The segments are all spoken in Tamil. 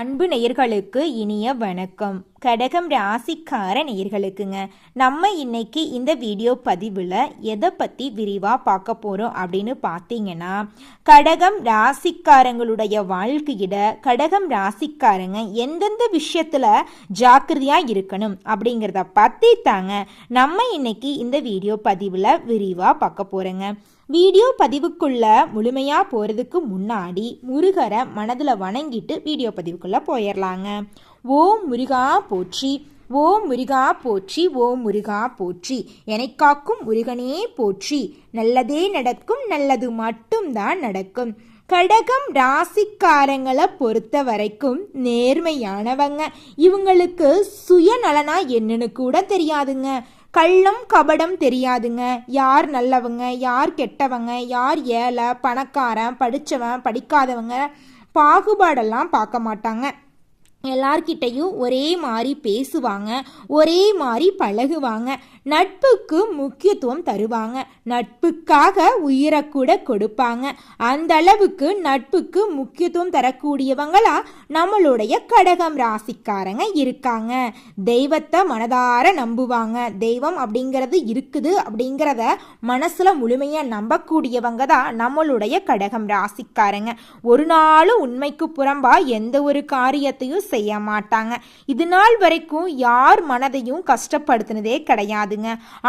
அன்பு நேயர்களுக்கு இனிய வணக்கம். கடகம் ராசிக்கார நேயர்களுக்குங்க, நம்ம இன்னைக்கு இந்த வீடியோ பதிவில் எதை பற்றி விரிவாக பார்க்க போகிறோம் அப்படின்னு பார்த்தீங்கன்னா, கடகம் ராசிக்காரங்களுடைய வாழ்க்கையிட கடகம் ராசிக்காரங்க எந்தெந்த விஷயத்தில் ஜாக்கிரதையாக இருக்கணும் அப்படிங்கிறத பற்றி தாங்க நம்ம இன்னைக்கு இந்த வீடியோ பதிவில் விரிவாக பார்க்க போகிறோங்க. வீடியோ பதிவுக்குள்ள முழுமையாக போகிறதுக்கு முன்னாடி முருகரை மனதில் வணங்கிட்டு வீடியோ பதிவுக்குள்ளே போயிடலாங்க. ஓம் முருகா போற்றி, ஓம் முருகா போற்றி, ஓம் முருகா போற்றி, என்னை காக்கும் முருகனே போற்றி, நல்லதே நடக்கும், நல்லது மட்டும்தான் நடக்கும். கடகம் ராசிக்காரங்களை பொறுத்த வரைக்கும் நேர்மையானவங்க. இவங்களுக்கு சுயநலனா என்னன்னு கூட தெரியாதுங்க. கள்ளம் கபடம் தெரியாதுங்க. யார் நல்லவங்க, யார் கெட்டவங்க, யார் ஏழை பணக்காரன், படித்தவன் படிக்காதவங்க பாகுபாடெல்லாம் பார்க்க மாட்டாங்க. எல்லார்கிட்டையும் ஒரே மாதிரி பேசுவாங்க, ஒரே மாதிரி பழகுவாங்க. நட்புக்கு முக்கியத்துவம் தருவாங்க. நட்புக்காக உயிரை கூட கொடுப்பாங்க. அந்த அளவுக்கு நட்புக்கு முக்கியத்துவம் தரக்கூடியவங்களா நம்மளுடைய கடகம் ராசிக்காரங்க இருக்காங்க. தெய்வத்தை மனதார நம்புவாங்க. தெய்வம் அப்படிங்கிறது இருக்குது அப்படிங்கிறத மனசுல முழுமையா நம்பக்கூடியவங்க தான் நம்மளுடைய கடகம் ராசிக்காரங்க. ஒரு நாளும் உண்மைக்கு புறம்பா எந்த ஒரு காரியத்தையும் செய்ய மாட்டாங்க. இது நாள் வரைக்கும் யார் மனதையும் கஷ்டப்படுத்தினதே கிடையாதுங்க.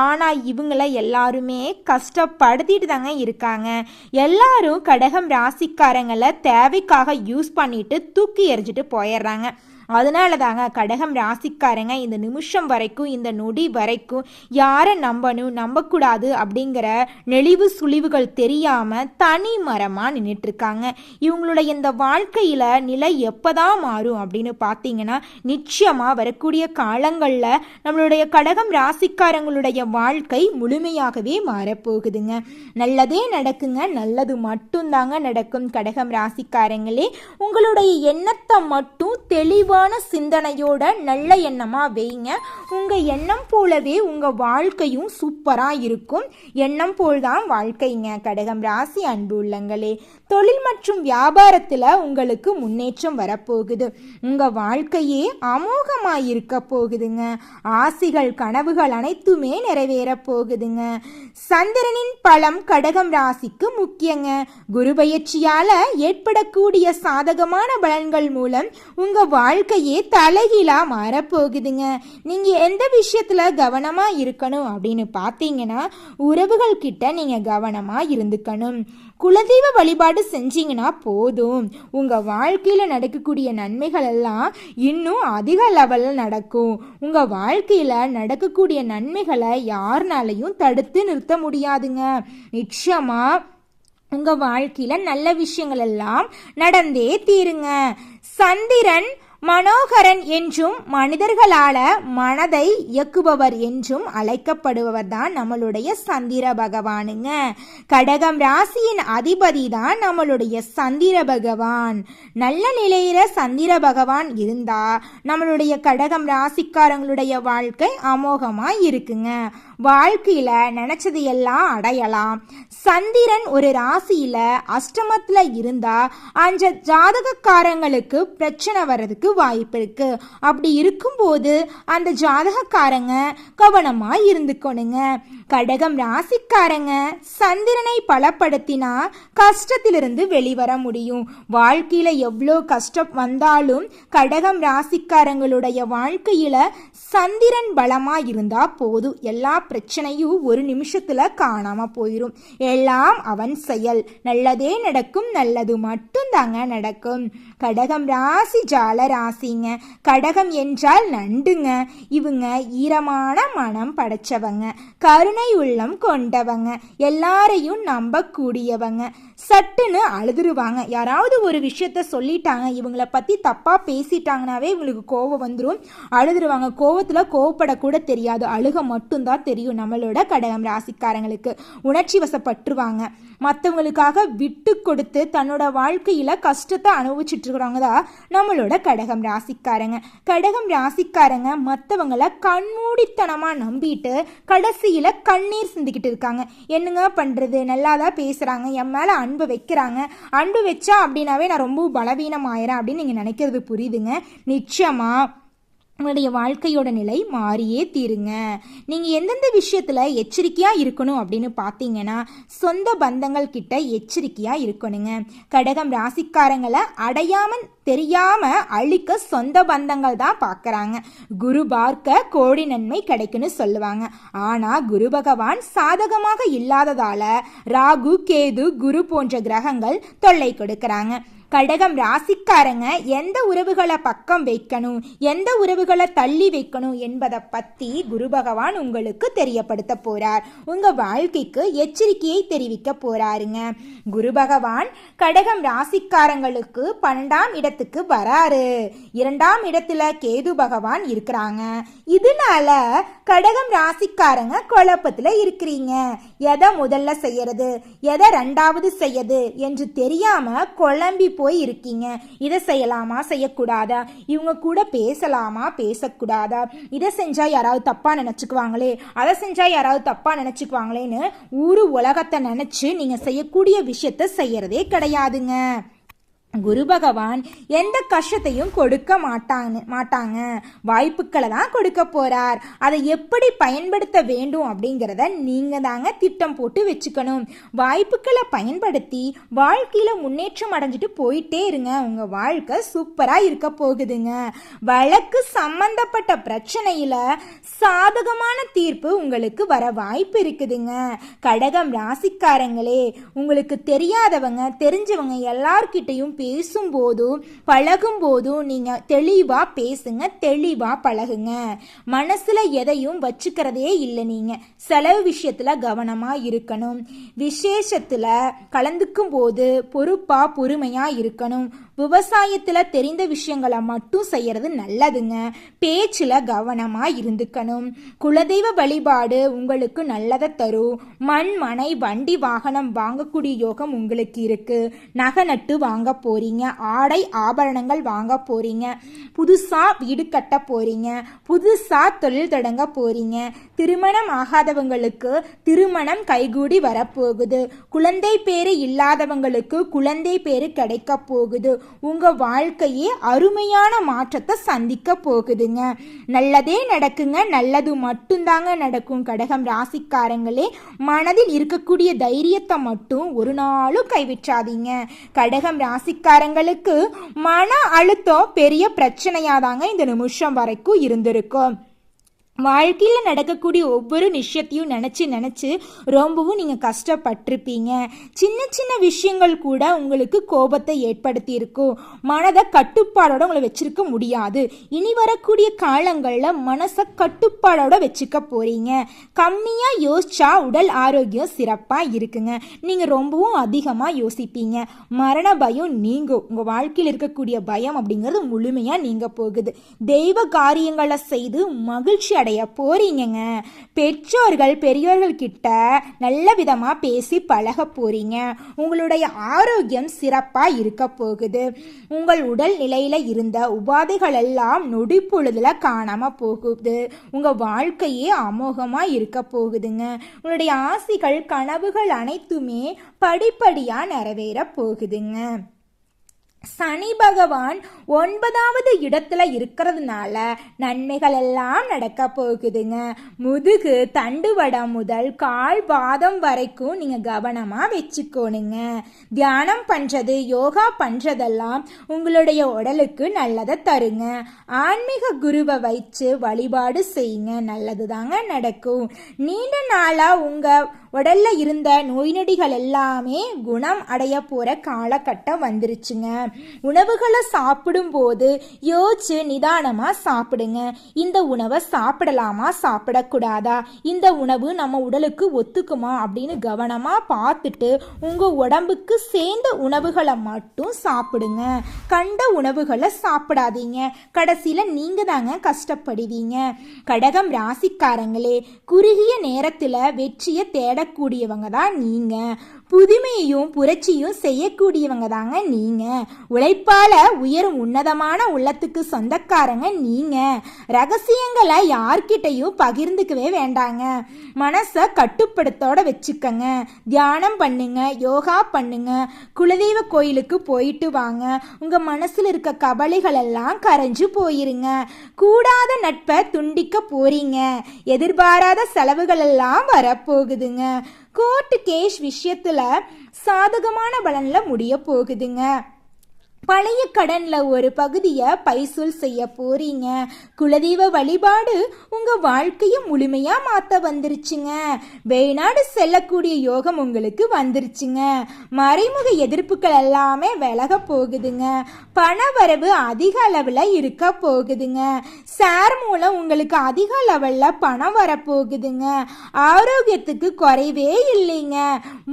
ஆனா இவங்களை எல்லாருமே கஷ்டப்படுத்திட்டு தாங்க இருக்காங்க. எல்லாரும் கடகம் ராசிக்காரங்களை தேவைக்காக யூஸ் பண்ணிட்டு தூக்கி எறிஞ்சிட்டு போயிடுறாங்க. அதனால தாங்க கடகம் ராசிக்காரங்க இந்த நிமிஷம் வரைக்கும், இந்த நொடி வரைக்கும் யாரை நம்பணும் நம்பக்கூடாது அப்படிங்கிற நெளிவு சுழிவுகள் தெரியாம தனி மரமா நின்றுட்டு இருக்காங்க. இவங்களுடைய இந்த வாழ்க்கையில நிலை எப்பதான் மாறும் அப்படின்னு பார்த்தீங்கன்னா, நிச்சயமா வரக்கூடிய காலங்களில் நம்மளுடைய கடகம் ராசிக்காரங்களுடைய வாழ்க்கை முழுமையாகவே மாறப்போகுதுங்க. நல்லதே நடக்குங்க, நல்லது மட்டும்தாங்க நடக்கும். கடகம் ராசிக்காரங்களே, உங்களுடைய எண்ணத்தை மட்டும் தெளிவான சிந்தனையோட நல்ல எண்ணமா வைங்க. உங்க எண்ணம் போலவே உங்க வாழ்க்கையும் சூப்பரா இருக்கும். எண்ணம் போல்தான் வாழ்க்கைங்க. கடகம் ராசி அன்பு உள்ளங்களே, தொழில் மற்றும் வியாபாரத்துல உங்களுக்கு முன்னேற்றம் வரப்போகுது. உங்க வாழ்க்கையே அமோகமா இருக்க போகுதுங்க. ஆசைகள் கனவுகள் அனைத்துமே நிறைவேற போகுதுங்க. சந்திரனின் பலம் கடகம் ராசிக்கு முக்கியங்க. குரு பயிற்சியால ஏற்படக்கூடிய சாதகமான பலன்கள் மூலம் உங்க வாழ்க்கையே தலைகீழா மாறப்போகுதுங்க. நீங்க எந்த விஷயத்துல கவனமா இருக்கணும் அப்படின்னு பார்த்தீங்கன்னா, உறவுகள் கிட்ட நீங்க கவனமா இருந்துக்கணும். குலதெய்வ வழிபாடு செஞ்சீங்கன்னா போதும். உங்க வாழ்க்கையில நடக்கக்கூடிய நன்மைகள் எல்லாம் இன்னும் அதிக லெவலில் நடக்கும். உங்க வாழ்க்கையில நடக்கக்கூடிய நன்மைகளை யாருனாலையும் தடுத்து நிறுத்த முடியாதுங்க. நிச்சயமா உங்க வாழ்க்கையில நல்ல விஷயங்கள் எல்லாம் நடந்தே தீருங்க. சந்திரன் மனோகரன் என்றும் மனிதர்களால மனதை இயக்குபவர் என்றும் அழைக்கப்படுபவர் தான் நம்மளுடைய சந்திர பகவானுங்க. கடகம் ராசியின் அதிபதி தான் நம்மளுடைய சந்திர பகவான். நல்ல நிலையில சந்திர பகவான் இருந்தா நம்மளுடைய கடகம் ராசிக்காரங்களுடைய வாழ்க்கை அமோகமா இருக்குங்க. வாழ்க்கையில நினைச்சது எல்லாம் அடையலாம். சந்திரன் ஒரு ராசியில அஷ்டமத்துல இருந்தா அந்த ஜாதகக்காரங்களுக்கு பிரச்சனை வர்றதுக்கு வாய்ப்பு இருக்கு. அப்படி இருக்கும்போது அந்த ஜாதகக்காரங்க கவனமா இருந்துக்கணுங்க. கடகம் ராசிக்காரங்க சந்திரனை பலப்படுத்தினா கஷ்டத்திலிருந்து வெளிவர முடியும். வாழ்க்கையில எவ்வளோ கஷ்டம் வந்தாலும் கடகம் ராசிக்காரங்களுடைய வாழ்க்கையில சந்திரன் பலமா இருந்தா போதும். எல்லா பிரச்சனையும் ஒரு நிமிஷத்துல காணாம போயிடும். எல்லாம் அவன் செயல். நல்லதே நடக்கும், நல்லது மட்டும் தாங்க நடக்கும். கடகம் ராசி ஜால ராசிங்க. கடகம் என்றால் நண்டுங்க. இவங்க ஈரமான மனம் படைச்சவங்க, கருணை உள்ளம் கொண்டவங்க, எல்லாரையும் நம்பக்கூடியவங்க. சட்டுன்னு அழுதுருவாங்க. யாராவது ஒரு விஷயத்த சொல்லிட்டாங்க, இவங்களை பத்தி தப்பா பேசிட்டாங்கனாவே இவங்களுக்கு கோவம் வந்துடும். அழுதுருவாங்க. கோவத்துல கோவப்படக்கூட தெரியாது, அழுக மட்டும்தான் தெரியும். நம்மளோட கடகம் ராசிக்காரங்களுக்கு உணர்ச்சி வசப்பட்டுருவாங்க. மற்றவங்களுக்காக விட்டு கொடுத்து தன்னோட வாழ்க்கையில கஷ்டத்தை அனுபவிச்சுட்டு இருக்கிறவங்க தான் நம்மளோட கடகம் ராசிக்காரங்க. கடகம் ராசிக்காரங்க மற்றவங்களை கண்மூடித்தனமா நம்பிட்டு கடைசியில கண்ணீர் சிந்திக்கிட்டு இருக்காங்க. என்னங்க பண்றது, நல்லாதான் பேசுறாங்க, என் மேல அன்பு வைக்கிறாங்க. அன்பு வச்சா அப்படின்னாவே நான் ரொம்ப பலவீனம் ஆயிரேன் அப்படின்னு நீங்கள் நினைக்கிறது புரியுதுங்க. நிச்சயமாக உங்களுடைய வாழ்க்கையோட நிலை மாறியே தீருங்க. நீங்கள் எந்தெந்த விஷயத்தில் எச்சரிக்கையாக இருக்கணும் அப்படின்னு பார்த்தீங்கன்னா, சொந்த பந்தங்கள் கிட்ட எச்சரிக்கையாக இருக்கணுங்க. கடகம் ராசிக்காரங்களை அடையாமல் தெரியாமல் அழிக்க சொந்த பந்தங்கள் தான் பார்க்குறாங்க. குரு பார்க்க கோடி நன்மை கிடைக்குன்னு சொல்லுவாங்க. ஆனால் குரு பகவான் சாதகமாக இல்லாததால் ராகு கேது குரு போன்ற கிரகங்கள் தொல்லை கொடுக்குறாங்க. கடகம் ராசிக்காரங்க எந்த உறவுகளை பக்கம் வைக்கணும், எந்த உறவுகளை தள்ளி வைக்கணும் என்பதை பற்றி குரு பகவான் உங்களுக்கு தெரியப்படுத்த போறார். உங்க வாழ்க்கைக்கு எச்சரிக்கையை தெரிவிக்க போறாருங்க. குரு பகவான் கடகம் ராசிக்காரங்களுக்கு 12ஆம் இடத்துக்கு வராரு. 2ஆம் இடத்துல கேது பகவான் இருக்கிறாங்க. இதனால கடகம் ராசிக்காரங்க குழப்பத்துல இருக்கிறீங்க. எதை முதல்ல செய்யறது, எதை 2வது செய்யறது என்று தெரியாம குழம்பி போய் இருக்கீங்க. இதை செய்யலாமா செய்யக்கூடாதா, இவங்க கூட பேசலாமா பேசக்கூடாதா, இதை செஞ்சா யாராவது தப்பா நினைச்சுக்குவாங்களே, அதை செஞ்சா யாராவது தப்பா நினைச்சுக்குவாங்களேன்னு ஊரு உலகத்தை நினைச்சு நீங்க செய்யக்கூடிய விஷயத்த செய்யறதே கிடையாதுங்க. குரு பகவான் எந்த கஷ்டத்தையும் கொடுக்க மாட்டாங்க. வாய்ப்புகளை தான் கொடுக்க போறார். அதை எப்படி பயன்படுத்த வேண்டும் அப்படிங்கிறத நீங்க தாங்க திட்டம் போட்டு வச்சுக்கணும். வாய்ப்புகளை பயன்படுத்தி வாழ்க்கையில முன்னேற்றம் அடைஞ்சிட்டு போயிட்டே இருங்க. உங்க வாழ்க்கை சூப்பரா இருக்க போகுதுங்க. வழக்கு சம்பந்தப்பட்ட பிரச்சனையில சாதகமான தீர்ப்பு உங்களுக்கு வர வாய்ப்பு இருக்குதுங்க. கடகம் ராசிக்காரங்களே, உங்களுக்கு தெரியாதவங்க தெரிஞ்சவங்க எல்லார்கிட்டையும் பேசும்போதும் பழகும் போதும் நீங்க தெளிவா பேசுங்க, தெளிவா பழகுங்க. மனசுல எதையும் வச்சுக்கிறதே இல்லை. நீங்க செலவு விஷயத்துல கவனமா இருக்கணும். விசேஷத்துல கலந்துக்கும் போது பொறுப்பா பொறுமையா இருக்கணும். விவசாயத்துல தெரிந்த விஷயங்களை மட்டும் செய்யறது நல்லதுங்க. பேச்சுல கவனமா இருந்துக்கணும். குலதெய்வ வழிபாடு உங்களுக்கு நல்லதை தரும். மண் மனை வண்டி வாகனம் வாங்கக்கூடிய யோகம் உங்களுக்கு இருக்கு. நகை நட்டு வாங்க போறீங்க, ஆடை ஆபரணங்கள் வாங்க போறீங்க, புதுசா வீடு கட்ட போறீங்க, புதுசா தொழில் தொடங்க போறீங்க. திருமணம் ஆகாதவங்களுக்கு திருமணம் கைகூடி வரப்போகுது. குழந்தை பேரு இல்லாதவங்களுக்கு குழந்தை பேரு கிடைக்க போகுது. உங்க வாழ்க்கையே அருமையான மாற்றத்தை சந்திக்க போகுதுங்க. நல்லதே நடக்குங்க. நல்லது மட்டும்தாங்க நடக்கும். கடகம் ராசிக்காரங்களே, மனதில் இருக்கக்கூடிய தைரியத்தை மட்டும் ஒரு நாளும் கைவிட்டாதீங்க. கடகம் ராசிக்காரங்களுக்கு மன அழுத்தம் பெரிய பிரச்சனையாதாங்க இந்த நிமிஷம் வரைக்கும் இருந்திருக்கும். வாழ்க்கையில் நடக்கக்கூடிய ஒவ்வொரு விஷயத்தையும் நினச்சி ரொம்பவும் நீங்கள் கஷ்டப்பட்டிருப்பீங்க. சின்ன சின்ன விஷயங்கள் கூட உங்களுக்கு கோபத்தை ஏற்படுத்தி இருக்கும். மனதை கட்டுப்பாடோட உங்களை வச்சிருக்க முடியாது. இனி வரக்கூடிய காலங்களில் மனசை கட்டுப்பாடோட வச்சுக்க போறீங்க. கம்மியாக யோசிச்சா உடல் ஆரோக்கியம் சிறப்பாக இருக்குங்க. நீங்கள் ரொம்பவும் அதிகமாக யோசிப்பீங்க. மரண பயம் நீங்கும். உங்கள் வாழ்க்கையில் இருக்கக்கூடிய பயம் அப்படிங்கிறது முழுமையாக நீங்க போகுது. தெய்வ காரியங்களை செய்து மகிழ்ச்சி அடைய போறீங்க. பெற்றோர்கள் பெரியோர்கள் கிட்ட நல்ல விதமா பேசி பழக போறீங்க. உங்களுடைய ஆரோக்கியம் சிறப்பா இருக்க போகுது. உங்கள் உடல் நிலையில இருந்த உபாதைகள் எல்லாம் நொடி பொழுதுல காணாம போகுது. உங்க வாழ்க்கையே அமோகமா இருக்க போகுதுங்க. உங்களுடைய ஆசைகள் கனவுகள் அனைத்துமே படிப்படியா நிறைவேற போகுதுங்க. சனி பகவான் 9வது இடத்துல இருக்கிறதுனால நன்மைகள் எல்லாம் நடக்க போகுதுங்க. முதுகு தண்டுவடம் முதல் கால் பாதம் வரைக்கும் நீங்க கவனமா வச்சுக்கோணுங்க. தியானம் பண்றது யோகா பண்றதெல்லாம் உங்களுடைய உடலுக்கு நல்லதை தருங்க. ஆன்மீக குருவை வச்சு வழிபாடு செய்யுங்க, நல்லது தாங்க நடக்கும். நீண்ட நாளா உங்க உடல்ல இருந்த நோய் நொடிகள் எல்லாமே குணம் அடைய போற காலகட்டம் வந்துருச்சுங்க. உணவுகளை சாப்பிடும் போது யோசிச்சு நிதானமா சாப்பிடுங்க. இந்த உணவை சாப்பிடலாமா சாப்பிடக்கூடாதா, இந்த உணவு நம்ம உடலுக்கு ஒத்துக்குமா அப்படின்னு கவனமா பார்த்துட்டு உங்க உடம்புக்கு சேர்ந்த உணவுகளை மட்டும் சாப்பிடுங்க. கண்ட உணவுகளை சாப்பிடாதீங்க. கடைசியில நீங்க தாங்க கஷ்டப்படுவீங்க. கடகம் ராசிக்காரங்களே, குறுகிய நேரத்துல வெற்றியை தேடக்கூடியவங்க தான் நீங்க. புதுமையையும் புரட்சியும் செய்யக்கூடியவங்க தாங்க நீங்க. உழைப்பால உயரும் உன்னதமான உள்ளத்துக்கு சொந்தக்காரங்க நீங்க. ரகசியங்களை யார்கிட்டையும் பகிர்ந்துக்கவே வேண்டாங்க. மனசை கட்டுப்படுத்தோட வச்சுக்கங்க. தியானம் பண்ணுங்க, யோகா பண்ணுங்க, குலதெய்வ கோயிலுக்கு போயிட்டு வாங்க. உங்க மனசுல இருக்க கவலைகள் எல்லாம் கரைஞ்சு போயிருங்க. கூடாத நட்பை துண்டிக்க போறீங்க. எதிர்பாராத செலவுகள் எல்லாம் வரப்போகுதுங்க. கோர்ட்டு கேஸ் விஷயத்துல சாதகமான பலன்ல முடிய போகுதுங்க. பழைய கடன்ல ஒரு பகுதியை பைசூல் செய்ய போறீங்க. குலதெய்வ வழிபாடு உங்க வாழ்க்கையை முழுமையா மாத்த வந்துருச்சுங்க. வெளிநாடு செல்லக்கூடிய யோகம் உங்களுக்கு வந்துருச்சுங்க. மறைமுக எதிர்ப்புகள் எல்லாமே விலக போகுதுங்க. பண வரவு அதிக அளவுல இருக்க போகுதுங்க. ஷேர் மூலம் உங்களுக்கு அதிக லெவல்ல பணம் வரப்போகுதுங்க. ஆரோக்கியத்துக்கு குறைவே இல்லைங்க.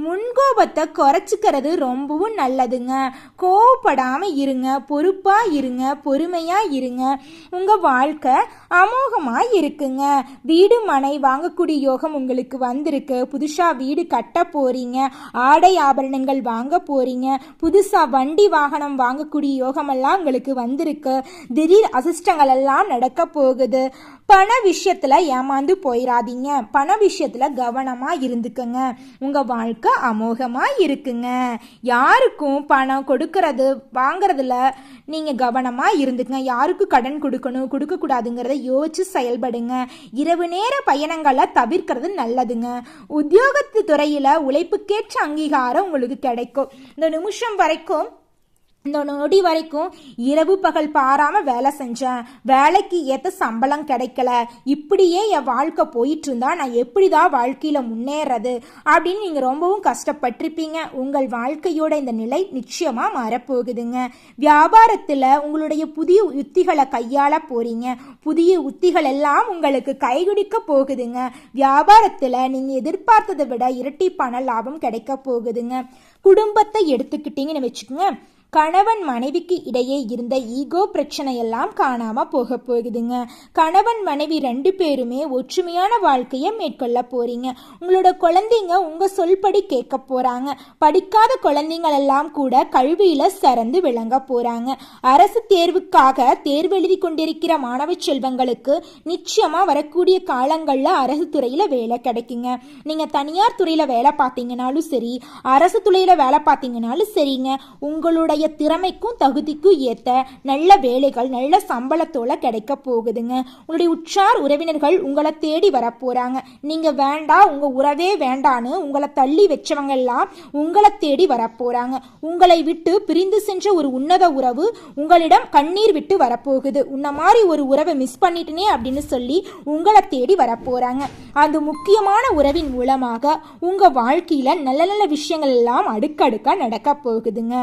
முன்கோபத்தை குறைச்சிக்கிறது ரொம்பவும் நல்லதுங்க. கோவப்படாம இருங்க, பொறுப்பா இருங்க, பொறுமையா இருங்க. உங்க வாழ்க்கை அமோகமா இருக்குங்க. வீடு மனை வாங்கக்கூடிய யோகம் உங்களுக்கு வந்திருக்கு. புதுசா வீடு கட்ட போறீங்க. ஆடை ஆபரணங்கள் வாங்க போறீங்க. புதுசா வண்டி வாகனம் வாங்கக்கூடிய யோகமெல்லாம் உங்களுக்கு வந்திருக்கு. திடீர் அதிர்ஷ்டங்கள் எல்லாம் நடக்க போகுது. பண விஷயத்துல ஏமாந்து போயிடாதீங்க. பண விஷயத்துல கவனமா இருந்துக்குங்க. உங்க வாழ்க்கை அமோகமா இருக்குங்க. யாருக்கும் பணம் கொடுக்கறது வாங்கறதுல நீங்க கவனமா இருந்துக்குங்க. யாருக்கும் கடன் கொடுக்கணும் கொடுக்க கூடாதுங்கிறத யோசிச்சு செயல்படுங்க. இரவு நேர பயணங்களை தவிர்க்கிறது நல்லதுங்க. உத்தியோகத்து துறையில உழைப்புக்கேற்ற அங்கீகாரம் உங்களுக்கு கிடைக்கும். இந்த நிமிஷம் வரைக்கும், இந்த நொடி வரைக்கும் இரவு பகல் பாராம வேலை செஞ்சேன், வேலைக்கு ஏற்ற சம்பளம் கிடைக்கல, இப்படியே என் வாழ்க்கை போயிட்டு இருந்தா நான் எப்படிதான் வாழ்க்கையில முன்னேறது அப்படின்னு நீங்க ரொம்பவும் கஷ்டப்பட்டிருப்பீங்க. உங்கள் வாழ்க்கையோட இந்த நிலை நிச்சயமா மாறப்போகுதுங்க. வியாபாரத்துல உங்களுடைய புதிய உத்திகளை கையாள போறீங்க. புதிய உத்திகள் எல்லாம் உங்களுக்கு கைகுடிக்க போகுதுங்க. வியாபாரத்துல நீங்க எதிர்பார்த்ததை விட இரட்டிப்பான லாபம் கிடைக்க போகுதுங்க. குடும்பத்தை எடுத்துக்கிட்டீங்கன்னு வச்சுக்கோங்க. கணவன் மனைவிக்கு இடையே இருந்த ஈகோ பிரச்சனை எல்லாம் காணாம போக போகுதுங்க. கணவன் மனைவி 2 பேருமே ஒற்றுமையான வாழ்க்கையை மேற்கொள்ள போறீங்க. உங்களோட குழந்தைங்க உங்க சொல்படி கேட்க போறாங்க. படிக்காத குழந்தைங்கள் எல்லாம் கூட கல்வியில சிறந்து விளங்க போறாங்க. அரசு தேர்வுக்காக தேர்வு எழுதி கொண்டிருக்கிற மாணவ செல்வங்களுக்கு நிச்சயமா வரக்கூடிய காலங்கள்ல அரசு துறையில வேலை கிடைக்குங்க. நீங்க தனியார் துறையில வேலை பார்த்தீங்கன்னாலும் சரி, அரசு துறையில வேலை பார்த்தீங்கன்னாலும் சரிங்க, உங்களுடைய திறமைக்கும் தகுதிக்கும் ஏத்த நல்ல வேலைகள் நல்ல சம்பளத்தோட கிடைக்க போகுதுங்க. உங்களுடைய உற்றார் உறவினர்கள் உங்களை தேடி வர போறாங்க. நீங்க வேண்டாம், உங்க உறவே வேண்டான்னு உங்களை தள்ளி வச்சவங்க எல்லாம் உங்களை தேடி வர போறாங்க. உங்களை விட்டு பிரிந்து சென்ற ஒரு உன்னத உறவு உங்களிடம் கண்ணீர் விட்டு வரப்போகுது. உன்ன மாதிரி ஒரு உறவை மிஸ் பண்ணிட்டனே அப்படின்னு சொல்லி உங்களை தேடி வர போறாங்க. அந்த முக்கியமான உறவின் மூலமாக உங்க வாழ்க்கையில நல்ல நல்ல விஷயங்கள் எல்லாம் அடுக்கடுக்கா நடக்க போகுதுங்க.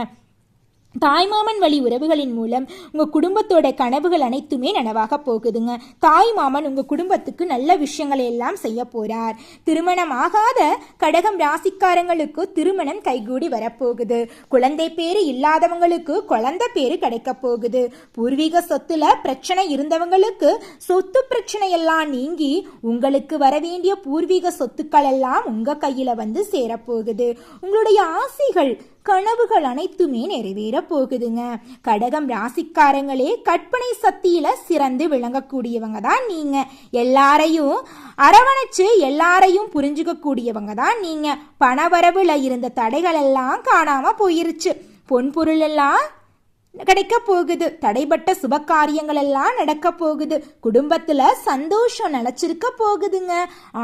தாய்மாமன் வழி உறவுகளின் மூலம் உங்க குடும்பத்தோட கனவுகள் அனைத்துமே நனவாக போகுதுங்க. தாய்மாமன் உங்க குடும்பத்துக்கு நல்ல விஷயங்களை எல்லாம் செய்ய போறார். திருமணம் ஆகாத கடகம் ராசிக்காரங்களுக்கு திருமணம் கைகூடி வரப்போகுது. குழந்தை பேரு இல்லாதவங்களுக்கு குழந்தை பேரு கிடைக்க போகுது. பூர்வீக சொத்துல பிரச்சனை இருந்தவங்களுக்கு சொத்து பிரச்சனை எல்லாம் நீங்கி உங்களுக்கு வர வேண்டிய பூர்வீக சொத்துக்கள் எல்லாம் உங்க கையில வந்து சேரப்போகுது. உங்களுடைய ஆசைகள் கனவுகள் அனைத்துமே நிறைவேற போகுதுங்க. கடகம் ராசிக்காரங்களே, கற்பனை சக்தியில சிறந்து விளங்கக்கூடியவங்க தான் நீங்க. எல்லாரையும் அரவணைச்சு எல்லாரையும் புரிஞ்சுக்க கூடியவங்க தான் நீங்க. பணவரவுல இருந்த தடைகள் எல்லாம் காணாம போயிருச்சு. பொன்பொருள் எல்லாம் கிடைக்க போகுது. தடைப்பட்ட சுப காரியங்கள் எல்லாம் நடக்க போகுது. குடும்பத்துல சந்தோஷம் நிலைச்சிருக்க போகுதுங்க.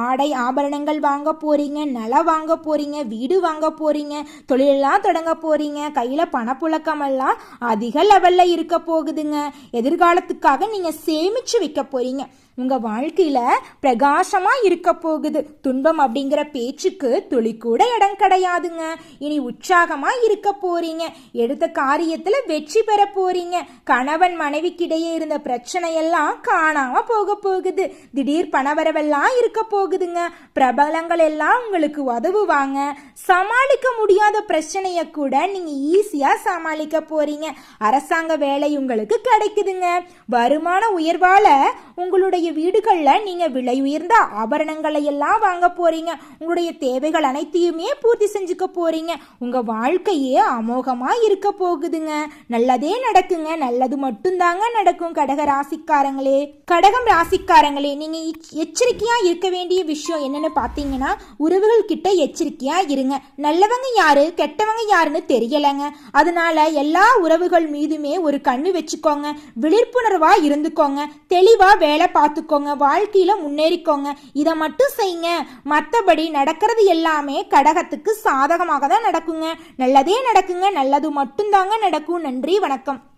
ஆடை ஆபரணங்கள் வாங்க போறீங்க, நிலம் வாங்க போறீங்க, வீடு வாங்க போறீங்க, தொழிலெல்லாம் தொடங்க போறீங்க. கையில பணப்புழக்கம் எல்லாம் அதிக லெவல்ல இருக்க போகுதுங்க. எதிர்காலத்துக்காக நீங்க சேமிச்சு வைக்க போறீங்க. உங்க வாழ்க்கையில பிரகாசமா இருக்க போகுது. துன்பம் அப்படிங்கிற பேச்சுக்கு துளி கூட இடம் கிடையாதுங்க. இனி உற்சாகமா இருக்க போறீங்க. எடுத்த காரியத்துல வெற்றி பெற போறீங்க. கணவன் மனைவிக்கிடையே இருந்த பிரச்சனை எல்லாம் காணாம போக போகுது. திடீர் பணவரவெல்லாம் இருக்க போகுதுங்க. பிரபலங்கள் எல்லாம் உங்களுக்கு உதவுவாங்க. சமாளிக்க முடியாத பிரச்சனைய கூட நீங்க ஈஸியா சமாளிக்க போறீங்க. அரசாங்க வேலை உங்களுக்கு கிடைக்குதுங்க. வருமான உயர்வால உங்களுடைய வீடுகள்ல நீங்க விலை உயர்ந்த ஆபரணங்களை எல்லாம் வாங்க போறீங்க. உங்களுடைய தேவைகள் அனைத்தையுமே பூர்த்தி செஞ்சுக்க போறீங்க. உங்க வாழ்க்கையே அமோகமா இருக்க போகுதுங்க. நல்லதே நடக்குங்க. நல்லது மட்டும்தாங்க நடக்கும். கடக ராசிக்காரங்களே, கடகம் ராசிக்காரங்களே, நீங்க எச்சரிக்கையா இருக்க வேண்டிய விஷயம் என்னன்னு பாத்தீங்கன்னா, உறவுகள் கிட்ட எச்சரிக்கையா இருங்க. நல்லவங்க யாரு கெட்டவங்க யாருன்னு தெரியலங்க. அதனால எல்லா உறவுகள் மீதுமே ஒரு கண்ணு வச்சுக்கோங்க. விழிப்புணர்வா இருந்துக்கோங்க. தெளிவா வேலை பார்த்துக்கோங்க. வாழ்க்கையில முன்னேறிக்கோங்க. இதை மட்டும் செய்யுங்க. மற்றபடி நடக்கிறது எல்லாமே கடகத்துக்கு சாதகமாக தான் நடக்குங்க. நல்லதே நடக்குங்க. நல்லது மட்டும்தாங்க நடக்கும். நன்றி, வணக்கம்.